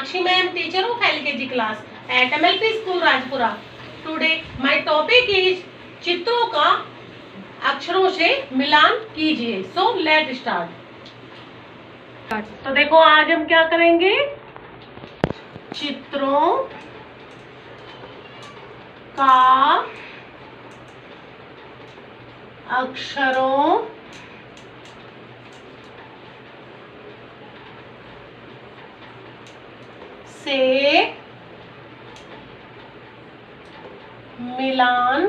Sakshi ma'am, teacher of LKG class at MLP School Rajpura. Today my topic is चित्रों का अक्षरों से मिलान कीजिए. So let's start. तो देखो आज हम क्या करेंगे, चित्रों का अक्षरों से मिलान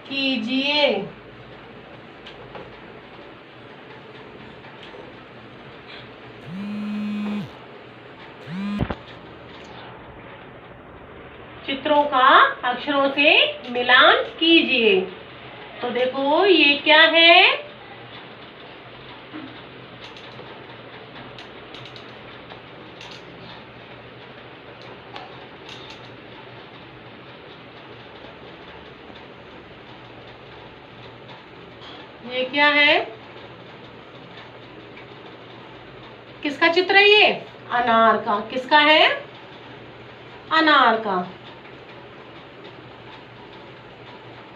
कीजिए. चित्रों का अक्षरों से मिलान कीजिए. तो देखो ये क्या है, ये क्या है, किसका चित्र है ये? अनार का. किसका है? अनार का.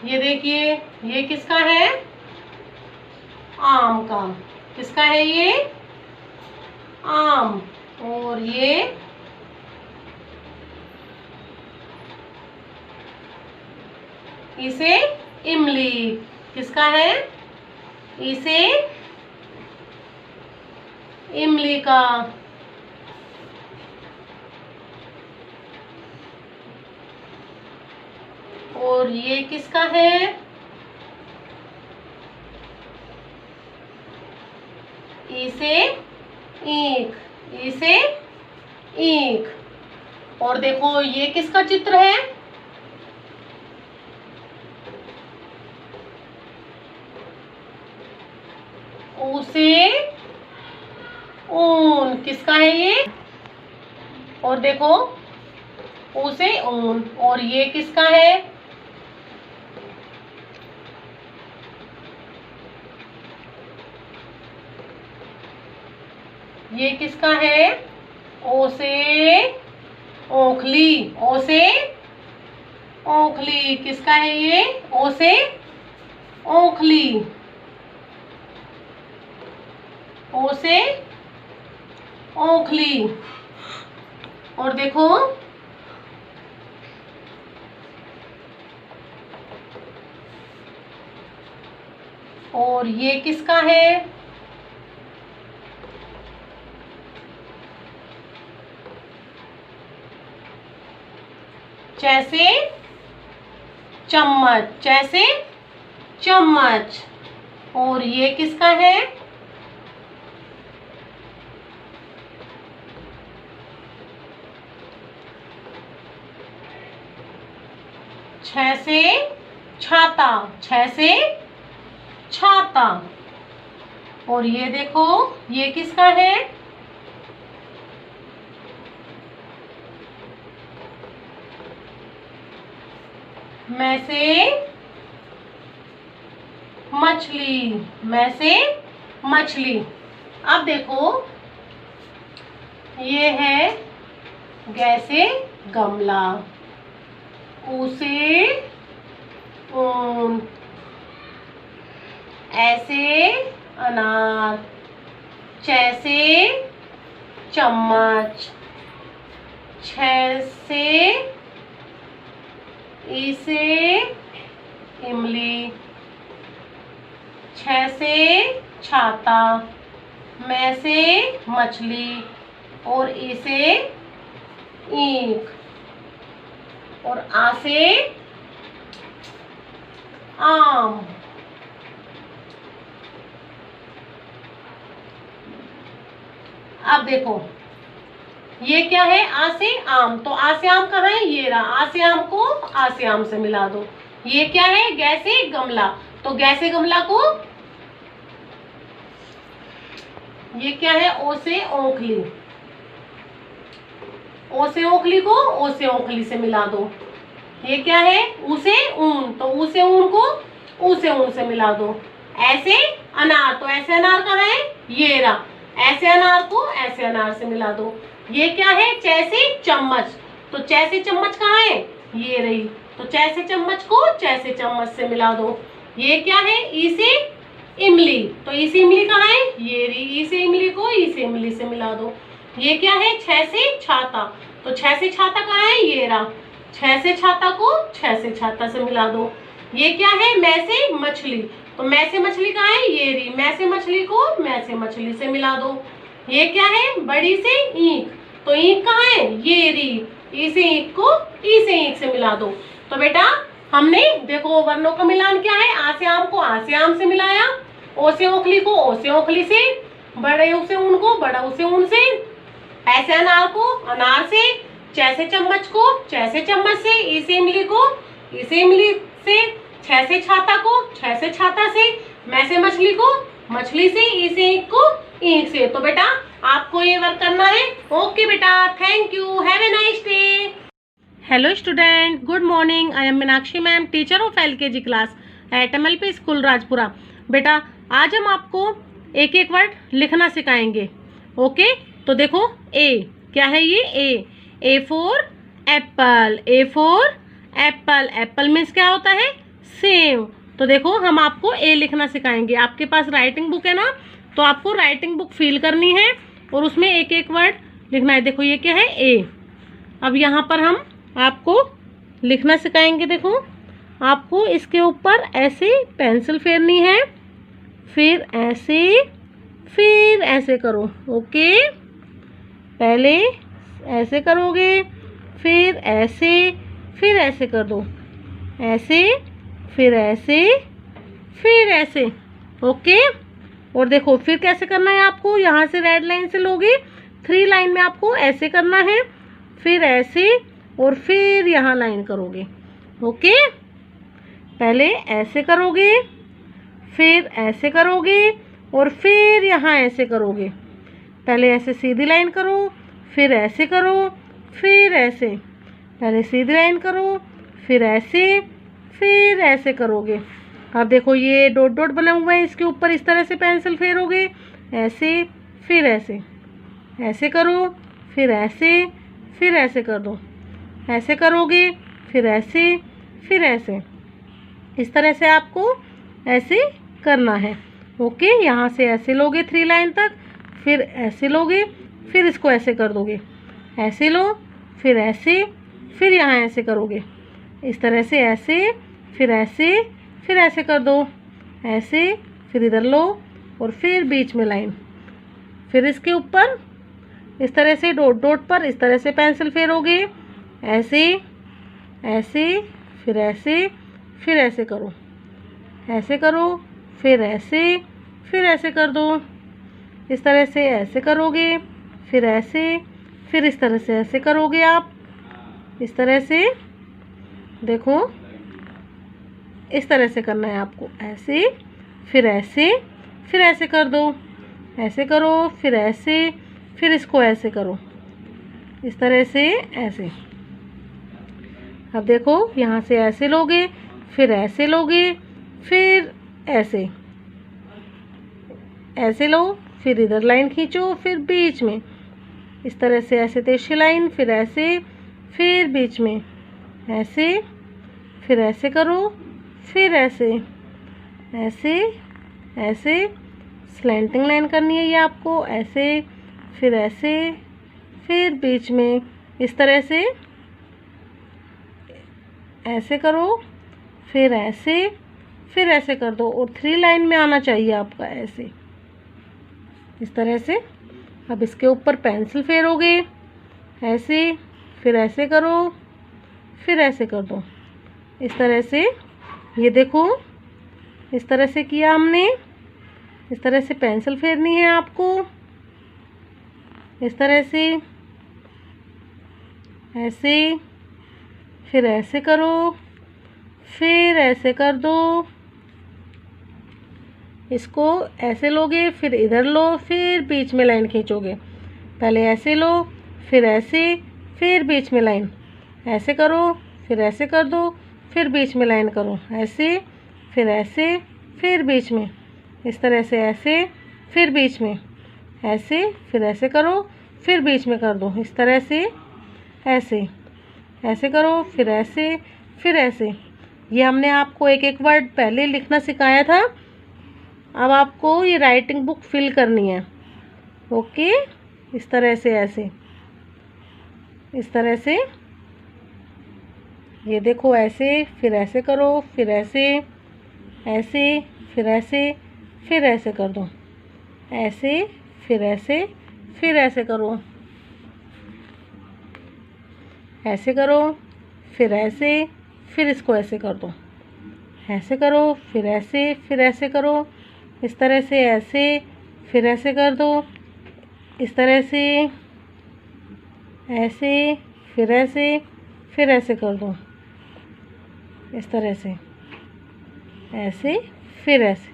ये देखिए ये किसका है? आम का. किसका है ये? आम. और ये इसे इमली. किसका है? इसे इमली का. और ये किसका है? इसे ईंख. इसे ईंख. और देखो ये किसका चित्र है? उसे ऊन. किसका है ये? और देखो उसे ऊन. और ये किसका है? ये किसका है? ओ से ओखली. ओ से ओखली. किसका है ये? ओ से ओखली. ओ से ओखली. और देखो और ये किसका है? जैसे चम्मच. जैसे चम्मच. और ये किसका है? छ से छाता. छ से छाता. और ये देखो ये किसका है? मैं से मछली. मैं से मछली. अब देखो ये है गैसे गमला. उसे ऊन. ऐसे अनार. जैसे चम्मच. छ से इसे इमली. छ से छाता. मैं से मछली. और इसे ईंख. और आ से आम. अब देखो ये क्या है? आ से आम. तो आ से आम कहाँ है? ये रहा. आ से आम को आ से आम से मिला दो. ये क्या है? गैसे गमला. तो गैसे गमला को ये क्या है? ओ से ओखली. ओ से ओखली को ओ से ओखली से मिला दो. ये क्या है? ऊ से ऊन, तो ऊ से ऊन को ऊ से ऊन से मिला दो. ऐसे अनार, तो ऐसे अनार कहाँ है, ये रहा। ऐसे अनार को ऐसे अनार से मिला दो। ये क्या है, च से चम्मच, तो च से चम्मच कहाँ है, ये रही, तो च से चम्मच को च से चम्मच से मिला दो। ये क्या है, ई से इमली, तो ई से इमली कहाँ है, ये रही, ई से इमली को ई से इमली से मिला दो। ये क्या है, छ से छाता, तो छ से छाता कहाँ है, ये रहा, छ से छाता को छ से छाता से मिला दो। ये क्या है, मैं से मछली, तो मैं से मछली कहाँ है, ये रही, मैं से मछली को मैं से मछली से मिला दो। ये क्या है, बड़ी से ईंख, तो ईंख कहाँ है, ये रही, ई से ईंख को ई से ईंख से मिला दो। तो बेटा हमने देखो वर्णों का मिलान क्या है, आ से आम को आ से आम से मिलाया, ओ से ओखली को ओ से ओखली से, बड़े ऊ से ऊन को बड़ा ऊ से ऊन से, ऐसे अनार को अनार से, च से चम्मच को च से चम्मच से, ई से इमली को ई से इमली से, छ से छाता को छ से छाता से, मैं से मछली को मछली से, ई से ईंख को ईंख से। तो बेटा आपको ये वर्क करना है। ओके बेटा, thank you, have a nice day. Hello student, good morning. I am Meenakshi ma'am, teacher of LKG class at MLP school Rajpura. बेटा आज हम आपको एक एक वर्ड लिखना सिखाएंगे। ओके, तो देखो ए क्या है, ये A for Apple, A for Apple, apple means क्या होता है, सेव। तो देखो हम आपको ए लिखना सिखाएंगे। आपके पास राइटिंग बुक है ना, तो आपको राइटिंग बुक फिल करनी है और उसमें एक एक वर्ड लिखना है। देखो ये क्या है, ए। अब यहाँ पर हम आपको लिखना सिखाएंगे। देखो आपको इसके ऊपर ऐसे पेंसिल फेरनी है, फिर ऐसे करो। ओके, पहले ऐसे करोगे, फिर ऐसे कर दो, ऐसे फिर ऐसे। ओके, और देखो फिर कैसे करना है आपको, यहाँ से रेड लाइन से लोगे, 3 लाइन में आपको ऐसे करना है, फिर ऐसे और फिर यहाँ लाइन करोगे। ओके, पहले ऐसे करोगे, फिर ऐसे करोगे और फिर यहाँ ऐसे करोगे। पहले ऐसे सीधी लाइन करो, फिर ऐसे करो, फिर ऐसे, पहले सीधी लाइन करो, फिर ऐसे करोगे। अब देखो ये डॉट डॉट बना हुआ है, इसके ऊपर इस तरह से पेंसिल फेरोगे, ऐसे फिर ऐसे करो, फिर ऐसे कर दो, ऐसे करोगे, फिर ऐसे, इस तरह से आपको ऐसे करना है। ओके, यहाँ से ऐसे लोगे 3 लाइन तक, फिर ऐसे लोगे, फिर इसको ऐसे कर दोगे, ऐसे लो, फिर यहाँ ऐसे करोगे, इस तरह से ऐसे, फिर ऐसे कर दो, ऐसे, फिर इधर लो और फिर बीच में लाइन, फिर इसके ऊपर इस तरह से डॉट डॉट पर इस तरह से पेंसिल फेरोगे, ऐसे, फिर ऐसे करो, ऐसे करो, फिर ऐसे कर दो, इस तरह से ऐसे करोगे, फिर इस तरह से ऐसे करोगे आप, इस तरह से। देखो इस तरह से करना है आपको, ऐसे, फिर ऐसे कर दो, ऐसे करो, फिर इसको ऐसे करो, इस तरह से ऐसे। अब देखो यहाँ से ऐसे लोगे, फिर ऐसे लोगे, फिर ऐसे लो, फिर इधर लाइन खींचो, फिर बीच में इस तरह से ऐसे तिरछी लाइन, फिर बीच में ऐसे, फिर ऐसे करो, फिर ऐसे स्लैंटिंग लाइन करनी है ये आपको, ऐसे, फिर बीच में इस तरह से ऐसे करो, फिर ऐसे कर दो और 3 लाइन में आना चाहिए आपका, ऐसे, इस तरह से। अब इसके ऊपर पेंसिल फेरोगे, ऐसे, फिर ऐसे करो, फिर ऐसे कर दो, इस तरह से। ये देखो इस तरह से किया हमने, इस तरह से पेंसिल फेरनी है आपको, इस तरह से, ऐसे, फिर ऐसे करो, फिर ऐसे कर दो, इसको ऐसे लोगे, फिर इधर लो, फिर बीच में लाइन खींचोगे, पहले ऐसे लो, फिर बीच में लाइन, ऐसे करो, फिर ऐसे कर दो, फिर बीच में लाइन करो, ऐसे, फिर बीच में, इस तरह से ऐसे, फिर बीच में ऐसे, फिर ऐसे करो, फिर बीच में कर दो, इस तरह से ऐसे, ऐसे करो, फिर ऐसे, फिर ऐसे। ये हमने आपको एक एक वर्ड पहले लिखना सिखाया था। अब आपको ये राइटिंग बुक फिल करनी है। ओके, इस तरह से ऐसे, इस तरह से, ये देखो ऐसे, फिर ऐसे करो, फिर ऐसे, ऐसे, फिर ऐसे, फिर ऐसे कर दो, ऐसे, फिर ऐसे, फिर ऐसे करो, ऐसे करो, फिर ऐसे, फिर इसको ऐसे कर दो, ऐसे करो, फिर ऐसे, फिर ऐसे करो, इस तरह से ऐसे, फिर ऐसे कर दो, इस तरह से ऐसे, फिर ऐसे, फिर ऐसे कर दो, इस तरह से ऐसे, फिर ऐसे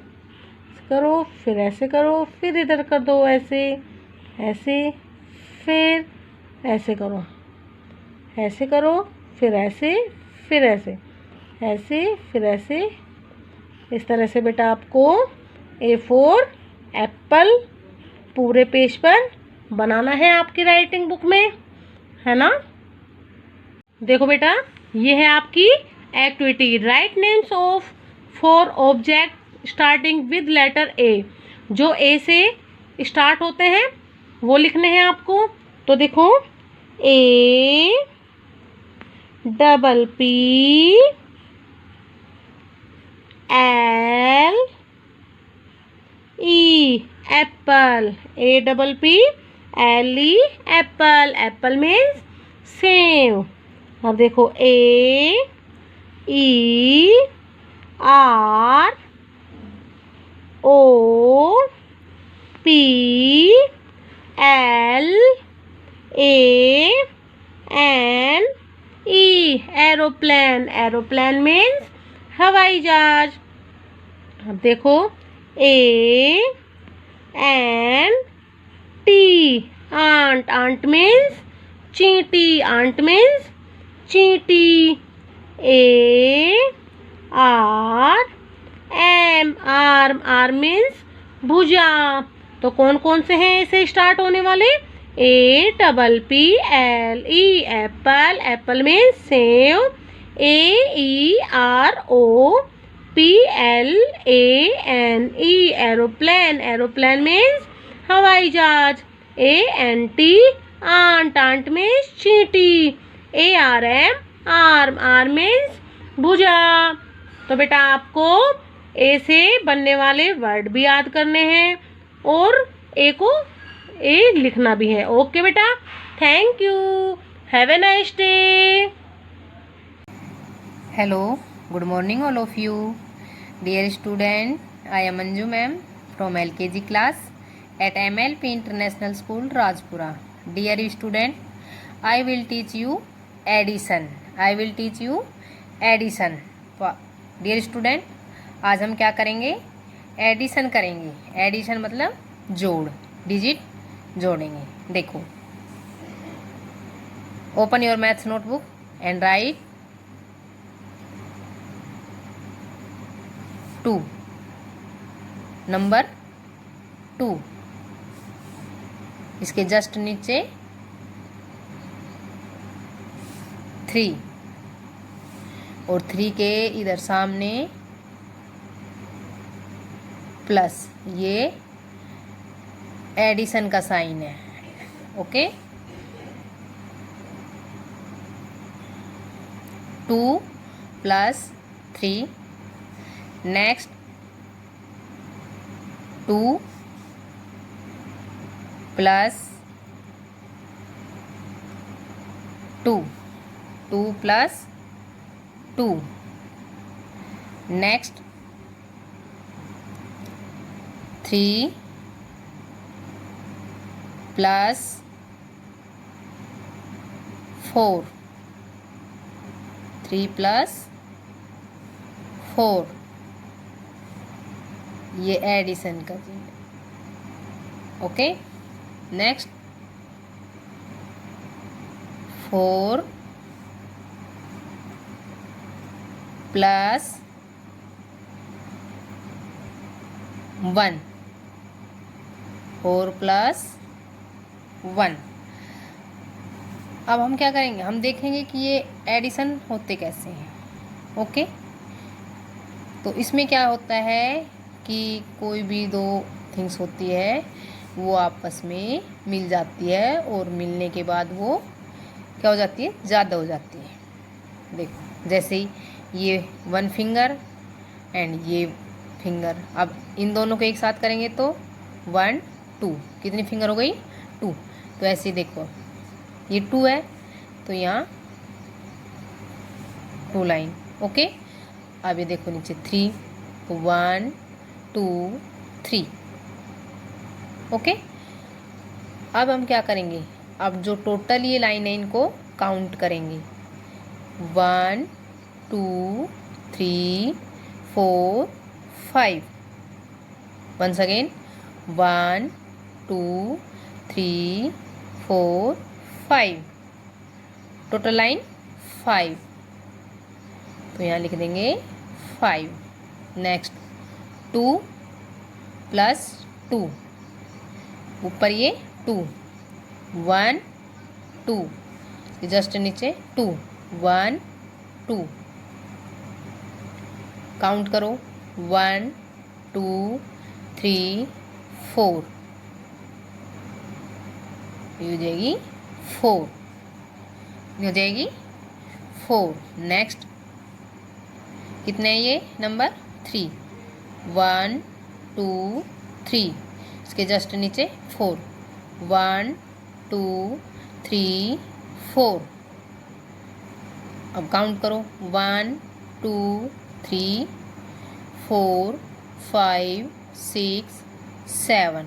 करो, फिर ऐसे करो, फिर इधर कर दो ऐसे, ऐसे, फिर ऐसे करो, ऐसे करो, फिर ऐसे, फिर ऐसे, ऐसे, फिर ऐसे। इस तरह से बेटा आपको A4 एप्पल पूरे पेज पर बनाना है आपकी राइटिंग बुक में, है ना। देखो बेटा, ये है आपकी activity. Write names of 4 object starting with letter A। जो A से स्टार्ट होते हैं वो लिखने हैं आपको। तो देखो, A double P L E apple, A double P L E apple. Apple means सेव। अब देखो A E R O P L A N E aeroplane. Aeroplane means हवाई जहाज। अब देखो A N T ant. Ant means चींटी। Ant means चींटी। A R M arm. Arm means भुजा। तो कौन कौन से हैं इसे स्टार्ट होने वाले? A double P L E apple. Apple means सेव। A E R O P L A N E aeroplane. Aeroplane means हवाई जहाज। A N T ant. Ant means चींटी। A R M arm. Arm means भुजा। तो बेटा आपको ए से बनने वाले वर्ड भी याद करने हैं और ए को ए लिखना भी है। ओके बेटा, thank you, have a nice day. Hello, good morning all of you. Dear student, I am Anju ma'am from LKG class at MLP International School, Rajpura. Dear student, I will teach you addition. I will teach you addition. Dear student, आज हम क्या करेंगे? Addition करेंगे। Addition मतलब जोड़, digit जोड़ेंगे। देखो, open your maths notebook and right 2, number 2। इसके जस्ट नीचे 3 और 3 के इधर सामने प्लस। ये एडिशन का साइन है। ओके, 2 + 3। नेक्स्ट 2 + 2, 2 + 2। नेक्स्ट 3 + 4, 3 + 4। ये एडिशन कर देंगे। Okay, next 4 + 1, 4 + 1। अब हम क्या करेंगे, हम देखेंगे कि ये एडिशन होते कैसे हैं। ओके, तो इसमें क्या होता है कि कोई भी दो थिंग्स होती है वो आपस में मिल जाती है और मिलने के बाद वो क्या हो जाती है, ज़्यादा हो जाती है। देखो जैसे ही ये 1 फिंगर एंड ये फिंगर, अब इन दोनों को एक साथ करेंगे तो 1 2, कितनी फिंगर हो गई, 2। तो ऐसे देखो ये 2 है तो यहाँ 2 लाइन। ओके, अब ये देखो नीचे 3, तो 1 2 3। ओके, अब हम क्या करेंगे, अब जो टोटल ये लाइन है इनको काउंट करेंगे। 1 2 3 4 5। Once again 1 2 3 4 5, total line 5। तो यहाँ लिख देंगे 5। नेक्स्ट 2 + 2, ऊपर ये 2, 1 2, जस्ट नीचे 2, 1 2। काउंट करो 1 2 3 4, ये हो जाएगी 4, ये हो जाएगी 4। नेक्स्ट कितने हैं ये नंबर, 3, 1 2 3, इसके जस्ट नीचे 4, 1 2 3 4। अब काउंट करो 1 2 3 4 5 6 7,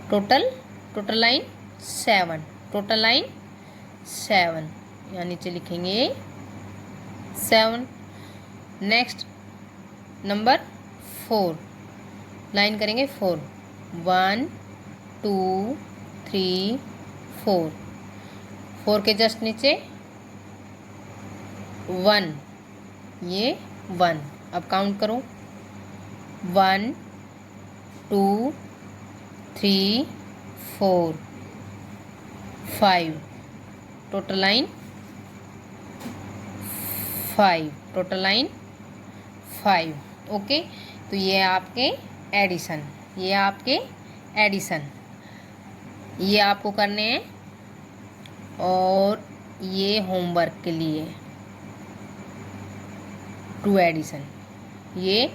टोटल लाइन 7, टोटल लाइन 7, यहाँ नीचे लिखेंगे 7। नेक्स्ट नंबर 4, लाइन करेंगे 4, 1 2 3 4, 4 के जस्ट नीचे 1, ये 1। अब काउंट करो 1 2 3 4 5, total line 5, total line 5। Okay, तो ये आपके एडिशन, ये आपके एडिशन, ये आपको करने हैं और ये होमवर्क के लिए 2 एडिशन, ये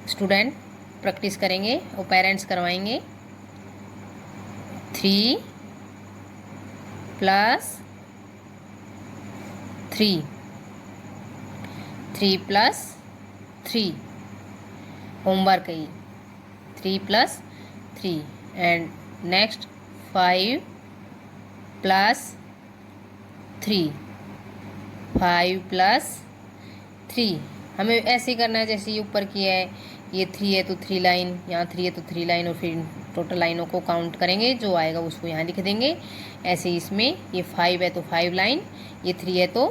स्टूडेंट प्रैक्टिस करेंगे और पेरेंट्स करवाएंगे। 3 + 3, 3 + 3, होमवर्क है ये 3 + 3। And next 5 + 3, 5 + 3। हमें ऐसे ही करना है जैसे ये ऊपर किया है, ये 3 है तो 3 लाइन, यहाँ 3 है तो 3 लाइन, और फिर टोटल लाइनों को काउंट करेंगे, जो आएगा उसको यहाँ लिख देंगे। ऐसे ही इसमें ये 5 है तो 5 लाइन, ये 3 है तो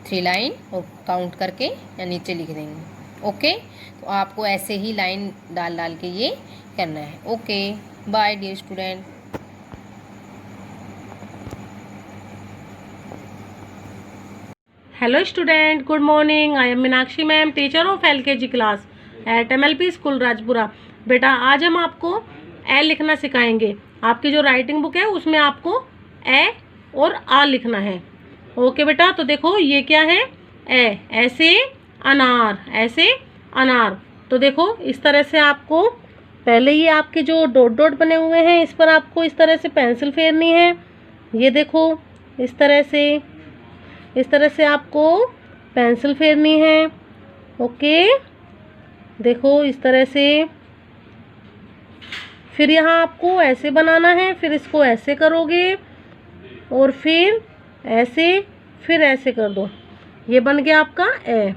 3 लाइन, और काउंट करके यहाँ नीचे लिख देंगे। ओके, तो आपको ऐसे ही लाइन डाल के ये करना है। Okay, bye dear student. Hello student, good morning. I am Meenakshi ma'am, teacher of LKG class at MLP school Rajpura. बेटा आज हम आपको ए लिखना सिखाएंगे। आपकी जो राइटिंग बुक है उसमें आपको ए और आ लिखना है। ओके बेटा, तो देखो ये क्या है, ए, ऐसे अनार, ऐसे अनार। तो देखो इस तरह से आपको पहले ये आपके जो डॉट डॉट बने हुए हैं इस पर आपको इस तरह से पेंसिल फेरनी है। ये देखो इस तरह से आपको पेंसिल फेरनी है। ओके, देखो इस तरह से। फिर यहाँ आपको ऐसे बनाना है, फिर इसको ऐसे करोगे और फिर ऐसे, फिर ऐसे कर दो। ये बन गया आपका ए।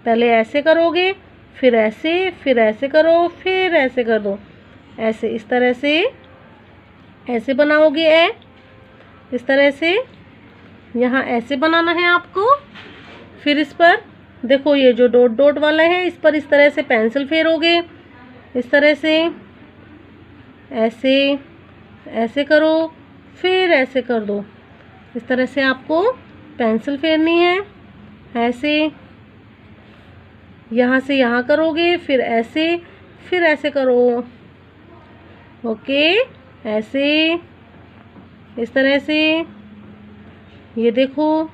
पहले ऐसे करोगे, फिर ऐसे करो, फिर ऐसे कर दो, ऐसे इस तरह से ऐसे बनाओगे ए। इस तरह से यहाँ ऐसे बनाना है आपको। फिर इस पर देखो ये जो डॉट डॉट वाला है इस पर इस तरह से पेंसिल फेरोगे। इस तरह से, ऐसे ऐसे करो, फिर ऐसे कर दो। इस तरह से आपको पेंसिल फेरनी है। ऐसे, यहाँ से यहाँ करोगे, फिर ऐसे करो। ओके, ऐसे, इस तरह से, ये देखो,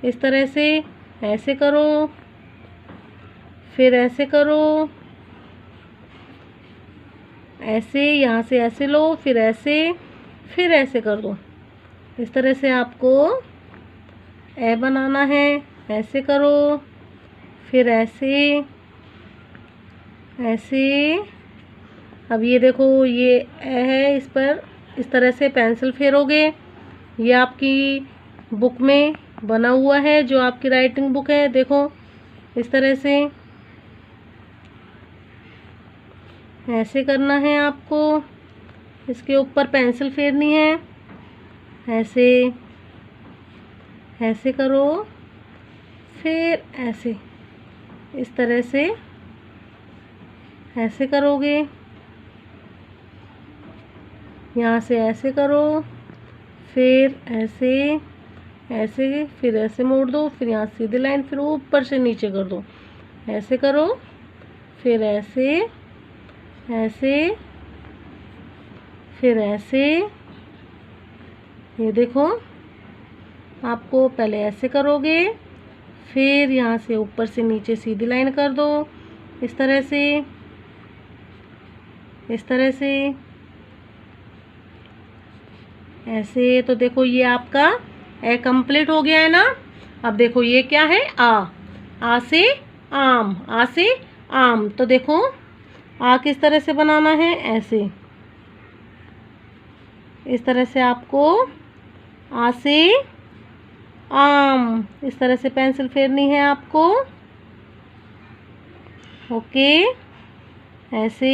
इस तरह से ऐसे करो, फिर ऐसे करो, ऐसे, यहाँ से ऐसे लो, फिर ऐसे कर दो। इस तरह से आपको ए बनाना है। ऐसे करो, फिर ऐसे ऐसे। अब ये देखो, ये ए है, इस पर इस तरह से पेंसिल फेरोगे। ये आपकी बुक में बना हुआ है, जो आपकी राइटिंग बुक है। देखो, इस तरह से ऐसे करना है आपको। इसके ऊपर पेंसिल फेरनी है। ऐसे ऐसे करो, फिर ऐसे, इस तरह से ऐसे करोगे। यहाँ से ऐसे करो, फिर ऐसे, फिर ऐसे मोड़ दो, फिर यहाँ सीधी लाइन, फिर ऊपर से नीचे कर दो। ऐसे करो, फिर ऐसे, फिर ऐसे। ये देखो, आपको पहले ऐसे करोगे, फिर यहाँ से ऊपर से नीचे सीधी लाइन कर दो। इस तरह से, इस तरह से, ऐसे। तो देखो, ये आपका ए कंप्लीट हो गया है ना। अब देखो, ये क्या है, आ से आम, आ से आम। तो देखो, आ किस तरह से बनाना है, ऐसे। इस तरह से आपको आ से आम, इस तरह से पेंसिल फेरनी है आपको। ओके, ऐसे,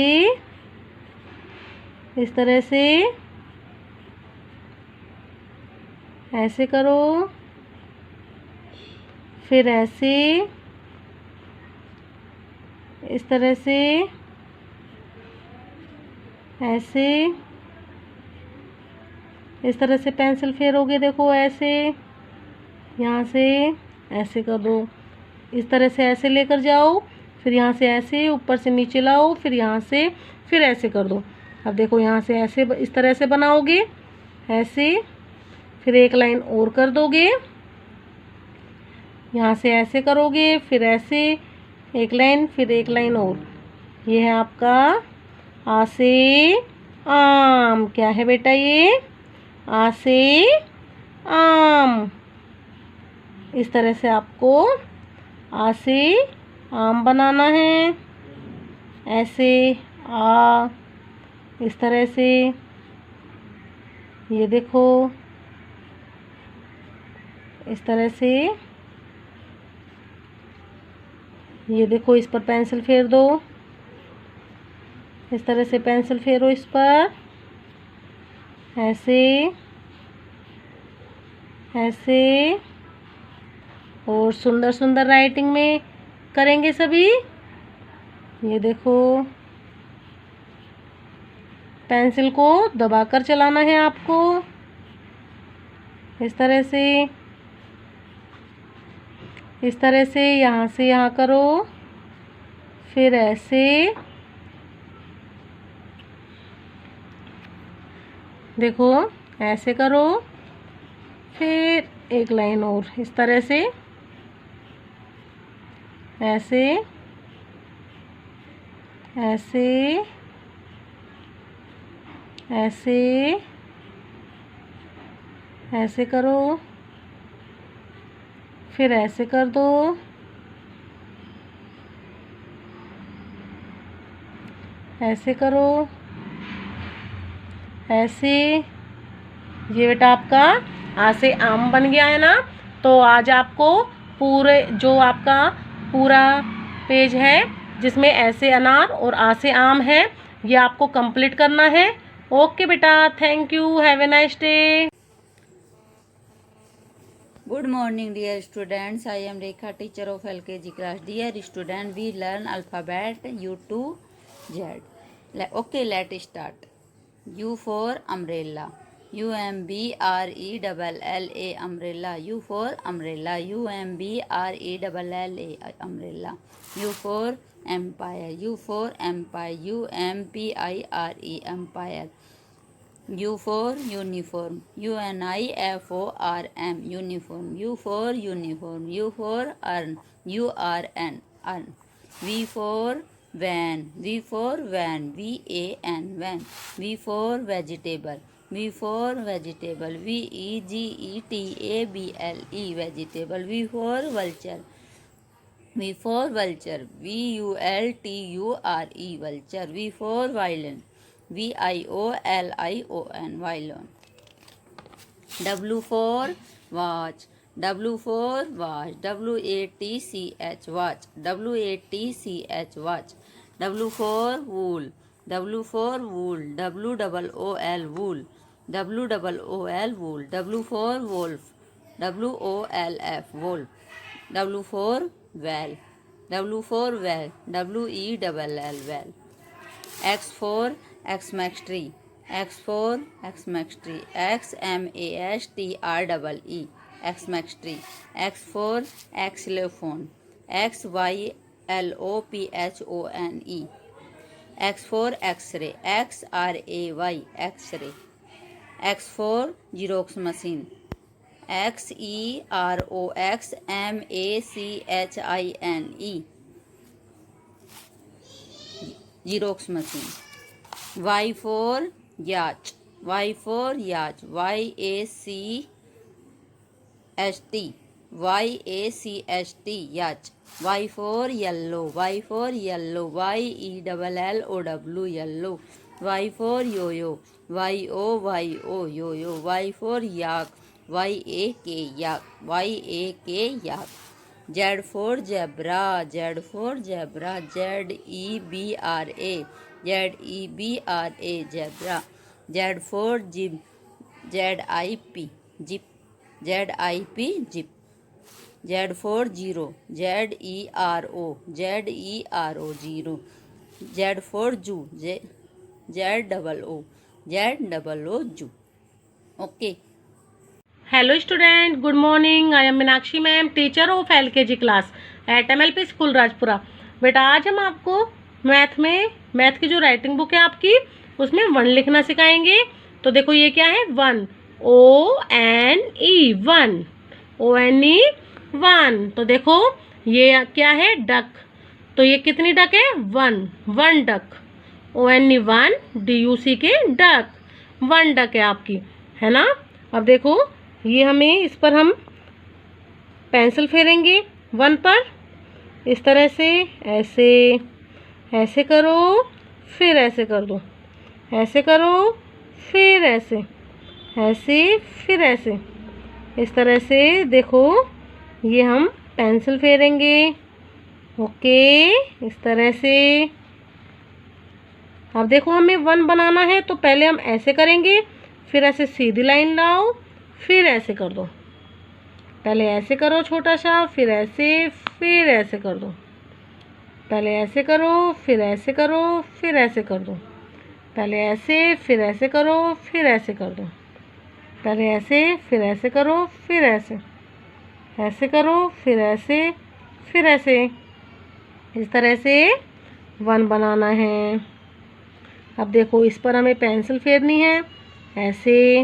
इस तरह से ऐसे करो, फिर ऐसे, इस तरह से ऐसे, इस तरह से पेंसिल फेरोगे। देखो, ऐसे, यहाँ से ऐसे कर दो। इस तरह से ऐसे लेकर जाओ, फिर यहाँ से ऐसे ऊपर से नीचे लाओ, फिर यहाँ से फिर ऐसे कर दो। अब देखो, यहाँ से ऐसे इस तरह से बनाओगे, ऐसे, फिर एक लाइन और कर दोगे। यहाँ से ऐसे करोगे, फिर ऐसे एक लाइन, फिर एक लाइन और। ये है आपका आ से आम। क्या है बेटा ये, आ से आम। इस तरह से आपको आ से आम बनाना है। ऐसे, आ, इस तरह से। ये देखो, इस तरह से। ये देखो, इस पर पेंसिल फेर दो। इस तरह से पेंसिल फेरो इस पर, ऐसे ऐसे। और सुंदर सुंदर राइटिंग में करेंगे सभी। ये देखो, पेंसिल को दबाकर चलाना है आपको, इस तरह से, इस तरह से। यहाँ से यहाँ करो, फिर ऐसे। देखो, ऐसे करो, फिर एक लाइन और, इस तरह से, ऐसे ऐसे ऐसे ऐसे करो, फिर ऐसे कर दो, ऐसे करो, ऐसे। ये बेटा आपका आ से आम बन गया है ना। तो आज आपको पूरे जो आपका पूरा पेज है जिसमें ऐसे अनार और आ से आम है, ये आपको कंप्लीट करना है। ओके बेटा, thank you, have a nice day. Good morning, dear students. I am Rekha, teacher of LKG class. Dear student, we learn alphabet U to Z. Okay, let's start. U for umbrella. UMBRELLA umbrella. U for umbrella. UMBRELLA umbrella. U for empire. U for empire. UMPIRE empire. U for uniform. UNIFORM uniform. U for uniform. U for urn. URN urn. V for van. V for van. VAN van. V for vegetable. V for vegetable. VEGETABLE vegetable. V for vulture. V for vulture. VULTURE vulture. V for violin. VIOLION violin. W for watch. W for watch. WATCH watch. WATCH watch. W for wool. W for wool. WOOL wool. WOOL wool. W for wolf. WOLF wolf. W for well. W for well. WELL well. X for Xmas tree. X for Xmas tree. XMASTREE Xmas tree. X for xylophone. XYLOPHONE. X for X-ray. XRAY X-ray. X for Xerox machine. XEROXMACHINE Xerox machine. Y for yacht. Y for yacht. YACHT yacht. Y for yellow. Y for yellow. YELLOW yellow. Y for yo-yo. YOYO yo-yo. Y for yak. YAK yak. yak. Z for zebra. Z for zebra. ZEBRA zebra. Z for zip. ZIP zip. zip. Z for zero. ZERO zero. Z for zoo. ZOO zoo. Okay. Hello student, good morning. I am Meenakshi ma'am, teacher of LKG class at MLP school Rajpura. बेटा आज हम आपको math की जो writing book है आपकी उसमें one लिखना सिखाएंगे. तो देखो ये क्या है, one. ONE one. ONE one. तो देखो ये क्या है, डक. तो ये कितनी डक है, one duck. ONE one DUCK duck. One duck है आपकी, है ना. अब देखो ये हमें इस पर हम पेंसिल फेरेंगे वन पर, इस तरह से. ऐसे करो, फिर ऐसे कर दो. ऐसे करो, फिर ऐसे फिर ऐसे. इस तरह से देखो ये हम पेंसिल फेरेंगे. ओके, इस तरह से. अब देखो हमें वन बनाना है तो पहले हम ऐसे करेंगे, फिर ऐसे सीधी लाइन लाओ, फिर ऐसे कर दो. पहले ऐसे करो छोटा सा, फिर ऐसे कर दो. पहले ऐसे करो, फिर ऐसे करो, फिर ऐसे कर दो. पहले ऐसे, फिर ऐसे करो, फिर ऐसे कर दो. पहले ऐसे, फिर ऐसे करो, फिर ऐसे करो, फिर ऐसे. इस तरह से वन बनाना है. अब देखो इस पर हमें पेंसिल फेरनी है. ऐसे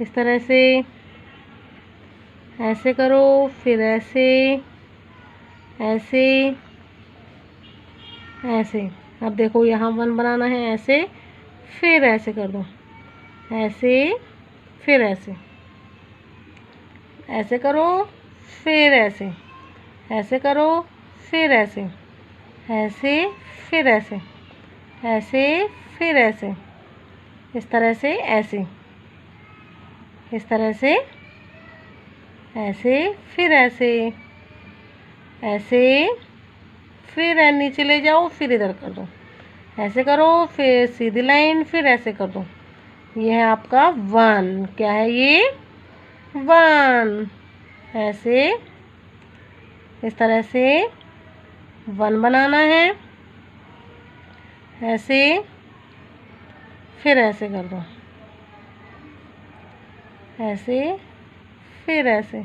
इस तरह से. ऐसे करो, फिर ऐसे. अब देखो यहाँ वन बनाना है. ऐसे, फिर ऐसे कर दो. फिर ऐसे करो, फिर ऐसे करो, फिर ऐसे फिर ऐसे. इस तरह से ऐसे फिर ऐसे फिर नीचे ले जाओ, फिर इधर कर दो. ऐसे करो, फिर सीधी लाइन, फिर ऐसे कर दो। ये है आपका 1। क्या है ये? 1। ऐसे इस तरह से 1 बनाना है। ऐसे, फिर ऐसे कर दो। ऐसे, फिर ऐसे।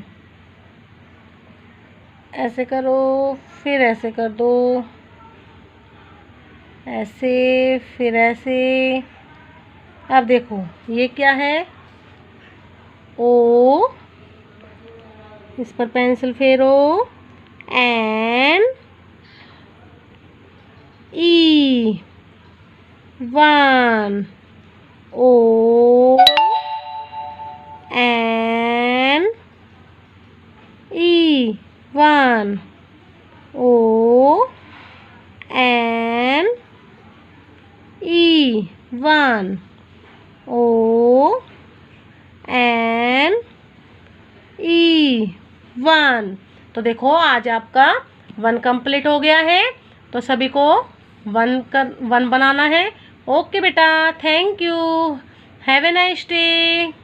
ऐसे करो, फिर ऐसे कर दो। ऐसे, फिर ऐसे। अब देखो ये क्या है? ओ, इस पर पेंसिल फेरो। N E 1। O N E 1। O N E 1। O N E 1। तो देखो आज आपका 1 कंप्लीट हो गया है। तो सभी को 1 बनाना है। ओके बेटा, thank you, have a nice day.